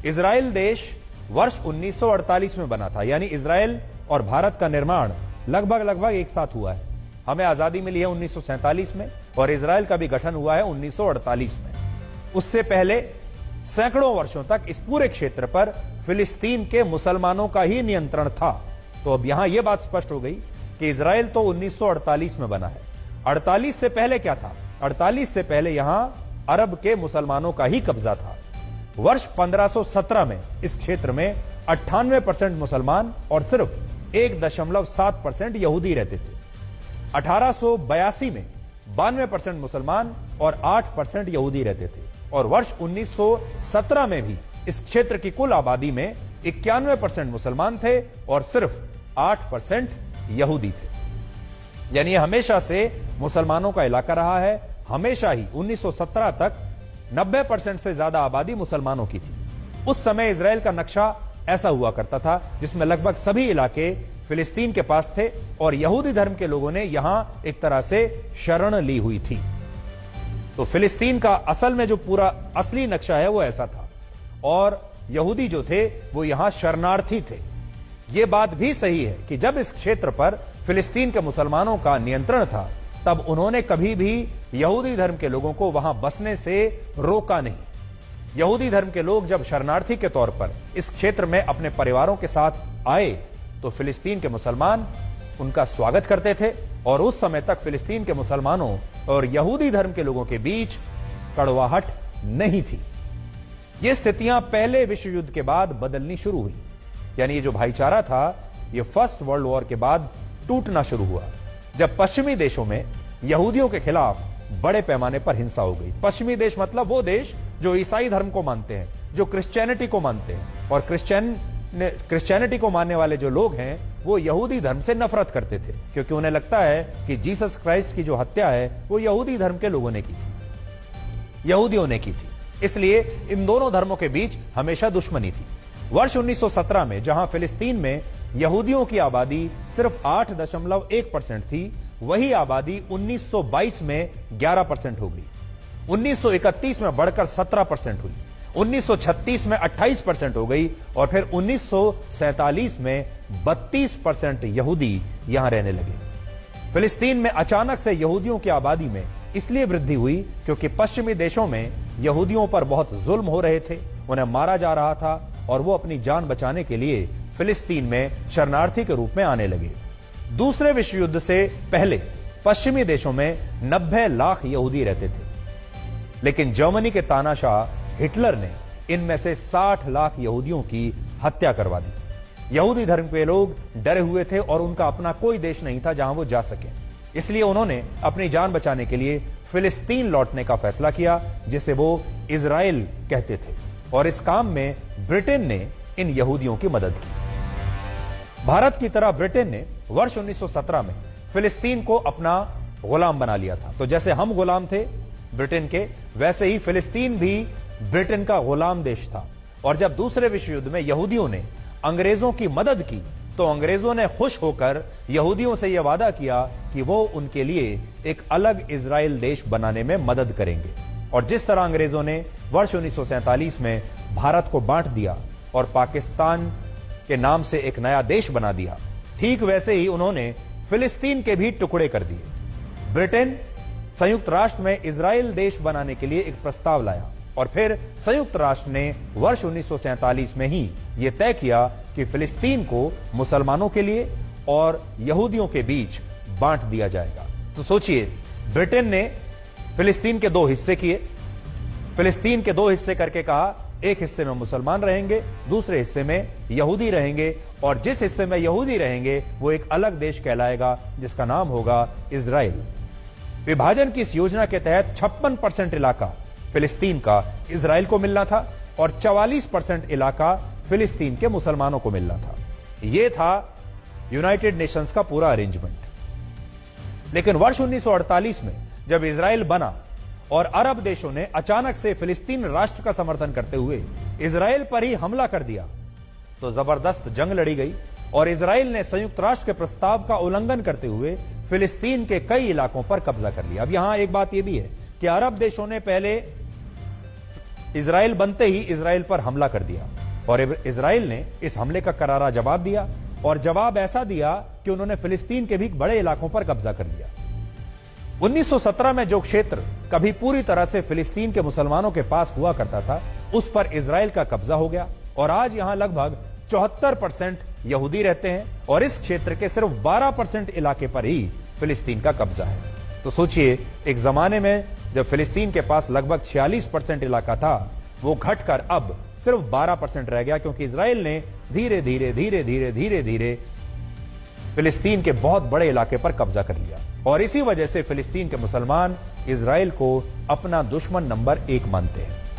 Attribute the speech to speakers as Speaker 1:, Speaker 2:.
Speaker 1: Israel देश वर्ष 1948 में बना था, यानी इजराइल और भारत का निर्माण लगभग एक साथ हुआ है। हमें आजादी मिली है 1947 में और इजराइल का भी गठन हुआ है 1948 में। उससे पहले सैकड़ों वर्षों तक इस पूरे क्षेत्र पर फिलिस्तीन के मुसलमानों का ही नियंत्रण था। तो अब यहां यह बात स्पष्ट हो गई कि इजराइल तो 1948 में बना है। 48 से पहले क्या था? 48 से पहले यहां अरब के मुसलमानों का ही कब्जा था। वर्ष 1517 में इस क्षेत्र में 98% मुसलमान और सिर्फ 1.7% यहूदी रहते थे। 1882 में 92% मुसलमान और 8% यहूदी रहते थे और वर्ष 1917 में भी इस क्षेत्र की कुल आबादी में 91% मुसलमान थे और सिर्फ 8% यहूदी थे। यानी हमेशा से मुसलमानों का इलाका रहा है। हमेशा ही 1917 तक 90% से ज्यादा आबादी मुसलमानों की थी। उस समय इजराइल का नक्शा ऐसा हुआ करता था जिसमें लगभग सभी इलाके फिलिस्तीन के पास थे और यहूदी धर्म के लोगों ने यहां एक तरह से शरण ली हुई थी। तो फिलिस्तीन का असल में जो पूरा असली नक्शा है वो ऐसा था और यहूदी जो थे वो यहां शरणार्थी थे। यह बात भी सही है कि जब इस क्षेत्र पर फिलिस्तीन के मुसलमानों का नियंत्रण था तब उन्होंने कभी भी यहूदी धर्म के लोगों को वहां बसने से रोका नहीं। यहूदी धर्म के लोग जब शरणार्थी के तौर पर इस क्षेत्र में अपने परिवारों के साथ आए तो फिलिस्तीन के मुसलमान उनका स्वागत करते थे और उस समय तक फिलिस्तीन के मुसलमानों और यहूदी धर्म के लोगों के बीच कड़वाहट नहीं थी। ये स्थितियां पहले विश्व युद्ध के बाद बदलनी शुरू हुई। यानी ये जो भाईचारा था ये फर्स्ट वर्ल्ड वॉर के बाद टूटना शुरू हुआ जब पश्चिमी देशों में यहूदियों के खिलाफ बड़े पैमाने पर हिंसा हो गई। पश्चिमी देश मतलब वो देश जो ईसाई धर्म को मानते हैं, जो क्रिश्चियनिटी को मानते हैं और क्रिश्चियनिटी को मानने वाले जो लोग हैं वो यहूदी धर्म से नफरत करते थे क्योंकि उन्हें लगता है कि जीसस क्राइस्ट की जो हत्या है वो यहूदी धर्म के लोगों ने की थी, यहूदियों ने की थी। इसलिए इन दोनों धर्मों के बीच हमेशा दुश्मनी थी। वर्ष 1917 में जहां फिलिस्तीन में यहूदियों की आबादी सिर्फ 8.1% थी, वही आबादी 1922 में 11% हो गई। 1931 में बढ़कर 17% हुई। 1936 में 28% हो गई और फिर 1947 में 32% यहूदी यहां रहने लगे। फिलिस्तीन में अचानक से यहूदियों की आबादी में इसलिए वृद्धि हुई क्योंकि पश्चिमी देशों में यहूदियों पर बहुत जुल्म हो रहे थे, उन्हें मारा जा रहा था और वो अपनी जान बचाने के लिए फिलिस्तीन में शरणार्थी के रूप में आने लगे। दूसरे विश्व युद्ध से पहले पश्चिमी देशों में 90 लाख यहूदी रहते थे, लेकिन जर्मनी के तानाशाह हिटलर ने इनमें से 60 लाख यहूदियों की हत्या करवा दी। यहूदी धर्म के लोग डरे हुए थे और उनका अपना कोई देश नहीं था जहां वो जा सके। इसलिए उन्होंने अपनी जान बचाने के लिए फिलिस्तीन लौटने का फैसला किया, जिसे वो इजराइल कहते थे, और इस काम में ब्रिटेन ने इन यहूदियों की मदद की। भारत की तरह ब्रिटेन ने वर्ष 1917 में फिलिस्तीन को अपना गुलाम बना लिया था। तो जैसे हम गुलाम थे ब्रिटेन के, वैसे ही फिलिस्तीन भी ब्रिटेन का गुलाम देश था। और जब दूसरे विश्व युद्ध में यहूदियों ने अंग्रेजों की मदद की तो अंग्रेजों ने खुश होकर यहूदियों से यह वादा किया कि वो उनके लिए एक अलग इजराइल देश बनाने में मदद करेंगे। और जिस तरह अंग्रेजों ने वर्ष 1947 में भारत को बांट दिया और पाकिस्तान के नाम से एक नया देश बना दिया, ठीक वैसे ही उन्होंने फिलिस्तीन के भी टुकड़े कर दिए। ब्रिटेन संयुक्त राष्ट्र में इजराइल देश बनाने के लिए एक प्रस्ताव लाया और फिर संयुक्त राष्ट्र ने वर्ष 1947 में ही यह तय किया कि फिलिस्तीन को मुसलमानों के लिए और यहूदियों के बीच बांट दिया जाएगा। तो सोचिए, ब्रिटेन ने फिलिस्तीन के दो हिस्से किए। फिलिस्तीन के दो हिस्से करके कहा एक हिस्से में मुसलमान रहेंगे, दूसरे हिस्से में यहूदी रहेंगे, और जिस हिस्से में यहूदी रहेंगे वो एक अलग देश कहलाएगा जिसका नाम होगा इजराइल। विभाजन की इस योजना के तहत 56% इलाका फिलिस्तीन का इजराइल को मिलना था और 44% इलाका फिलिस्तीन के मुसलमानों को मिलना था। यह था यूनाइटेड नेशंस का पूरा अरेंजमेंट। लेकिन वर्ष 1948 में जब इजराइल बना और अरब देशों ने अचानक से फिलिस्तीन राष्ट्र का समर्थन करते हुए इजराइल पर ही हमला कर दिया, तो जबरदस्त जंग लड़ी गई और इजराइल ने संयुक्त राष्ट्र के प्रस्ताव का उल्लंघन करते हुए फिलिस्तीन के कई इलाकों पर कब्जा कर लिया। अब यहां एक बात यह भी है कि अरब देशों ने पहले इजराइल बनते ही इजराइल पर हमला कर दिया और इजराइल ने इस हमले का करारा जवाब दिया और जवाब ऐसा दिया कि उन्होंने फिलिस्तीन के भी बड़े इलाकों पर कब्जा कर लिया। 1917 में जो क्षेत्र कभी पूरी तरह से फिलिस्तीन के मुसलमानों के पास हुआ करता था, उस पर इजराइल का कब्जा हो गया और आज यहां लगभग 74% यहूदी रहते हैं और इस क्षेत्र के सिर्फ 12% इलाके पर ही फिलिस्तीन का कब्जा है। तो सोचिए, एक जमाने में जब फिलिस्तीन के पास लगभग 46% इलाका था, वो घटकर अब सिर्फ 12% रह गया, क्योंकि इजराइल ने धीरे धीरे धीरे धीरे धीरे धीरे फिलिस्तीन के बहुत बड़े इलाके पर कब्जा कर लिया। और इसी वजह से फिलिस्तीन के मुसलमान इजराइल को अपना दुश्मन नंबर 1 मानते हैं।